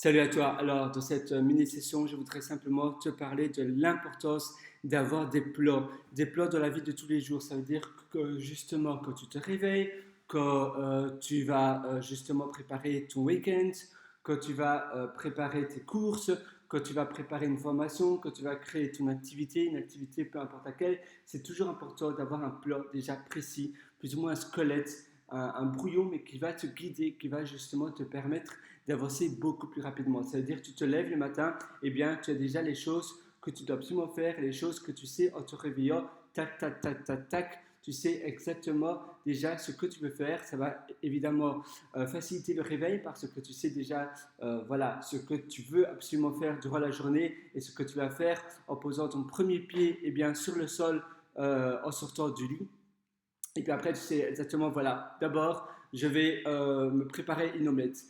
Salut à toi. Alors, dans cette mini-session, je voudrais simplement te parler de l'importance d'avoir des plans dans la vie de tous les jours. Ça veut dire que justement, quand tu te réveilles, quand tu vas justement préparer ton week-end, quand tu vas préparer tes courses, quand tu vas préparer une formation, quand tu vas créer ton activité, une activité peu importe laquelle, c'est toujours important d'avoir un plan déjà précis, plus ou moins un squelette, un brouillon, mais qui va te guider, qui va justement te permettre d'avancer beaucoup plus rapidement. C'est-à-dire que tu te lèves le matin, eh bien, tu as déjà les choses que tu dois absolument faire, les choses que tu sais en te réveillant, tac, tac, tac, tac, tac. Tu sais exactement déjà ce que tu veux faire. Ça va évidemment faciliter le réveil parce que tu sais déjà voilà, ce que tu veux absolument faire durant la journée et ce que tu vas faire en posant ton premier pied eh bien, sur le sol en sortant du lit. Et puis après, tu sais exactement, voilà, d'abord, je vais me préparer une omelette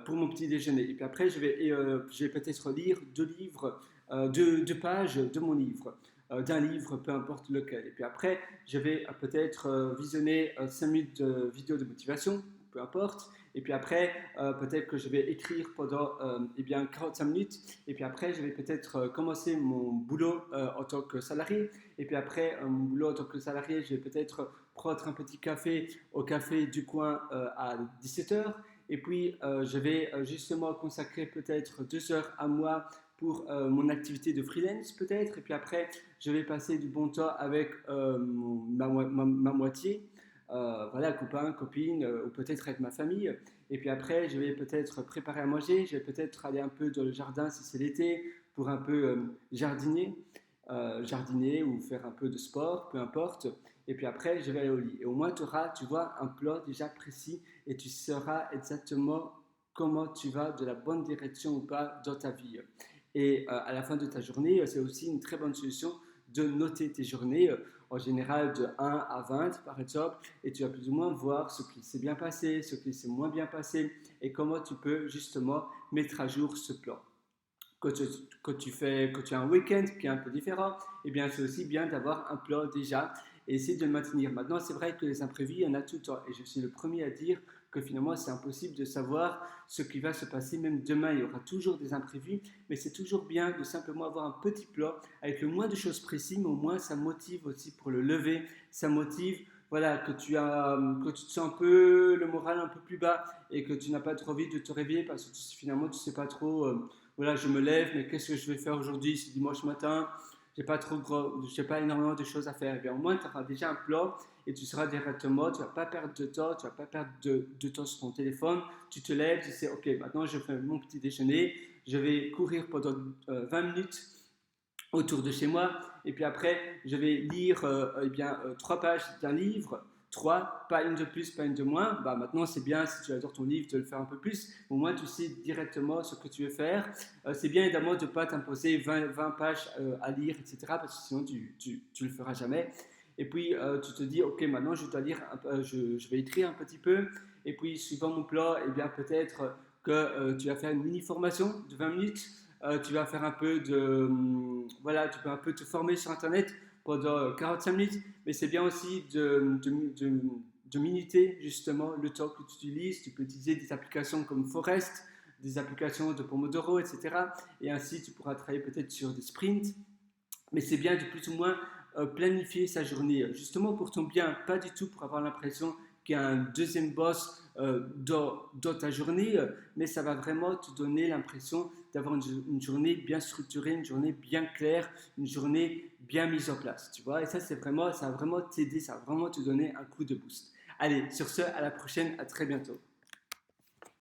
pour mon petit déjeuner. Et puis après, je vais peut-être lire deux livres, deux pages de mon livre, d'un livre, peu importe lequel. Et puis après, je vais peut-être visionner 5 minutes de vidéo de motivation, peu importe. Et puis après, peut-être que je vais écrire pendant eh bien, 45 minutes. Et puis après, je vais peut-être commencer mon boulot en tant que salarié. Et puis après, mon boulot en tant que salarié, je vais peut-être prendre un petit café au café du coin à 17h. Et puis, je vais justement consacrer peut-être 2 heures à moi pour mon activité de freelance peut-être. Et puis après, je vais passer du bon temps avec ma moitié. Voilà, copain, copine, ou peut-être avec ma famille. Et puis après, je vais peut-être préparer à manger. Je vais peut-être aller un peu dans le jardin si c'est l'été pour un peu jardiner ou faire un peu de sport, peu importe. Et puis après, je vais aller au lit. Et au moins, tu auras, tu vois, un plan déjà précis et tu sauras exactement comment tu vas de la bonne direction ou pas dans ta vie. Et à la fin de ta journée, c'est aussi une très bonne solution de noter tes journées, en général de 1 à 20 par exemple, et tu vas plus ou moins voir ce qui s'est bien passé, ce qui s'est moins bien passé, et comment tu peux justement mettre à jour ce plan. Quand tu as un week-end qui est un peu différent, eh bien c'est aussi bien d'avoir un plan déjà et essayer de le maintenir. Maintenant, c'est vrai que les imprévus, il y en a tout le temps. Et je suis le premier à dire que finalement, c'est impossible de savoir ce qui va se passer. Même demain, il y aura toujours des imprévus. Mais c'est toujours bien de simplement avoir un petit plan avec le moins de choses précises, mais au moins ça motive aussi pour le lever. Ça motive voilà, que tu te sens un peu le moral un peu plus bas et que tu n'as pas trop envie de te réveiller parce que finalement tu ne sais pas trop voilà, je me lève, mais qu'est-ce que je vais faire aujourd'hui? C'est dimanche matin, j'ai pas énormément de choses à faire. Et bien, au moins, tu auras déjà un plan et tu seras directement, tu vas pas perdre de temps, tu vas pas perdre de temps sur ton téléphone. Tu te lèves, tu sais, ok, maintenant je fais mon petit déjeuner, je vais courir pendant 20 minutes autour de chez moi. Et puis après, je vais lire trois pages d'un livre. Trois, pas une de plus, pas une de moins. Bah, maintenant, c'est bien si tu adores ton livre de le faire un peu plus. Au moins, tu sais directement ce que tu veux faire. C'est bien évidemment de ne pas t'imposer 20 pages à lire, etc. Parce que sinon, tu le feras jamais. Et puis, tu te dis, ok, maintenant, je dois lire, je vais écrire un petit peu. Et puis, suivant mon plan, eh bien, peut-être que tu vas faire une mini-formation de 20 minutes. Tu vas faire un peu voilà, tu peux un peu te former sur Internet pendant 45 minutes, mais c'est bien aussi de minuter justement le temps que tu utilises. Tu peux utiliser des applications comme Forest, des applications de Pomodoro, etc. Et ainsi, tu pourras travailler peut-être sur des sprints, mais c'est bien de plus ou moins planifier sa journée, justement pour ton bien, pas du tout pour avoir l'impression qu'il y a un deuxième boss dans ta journée, mais ça va vraiment te donner l'impression d'avoir une journée bien structurée, une journée bien claire, une journée bien mise en place, tu vois, et ça, ça va vraiment t'aider, ça va vraiment te donner un coup de boost. Allez, sur ce, à la prochaine, à très bientôt.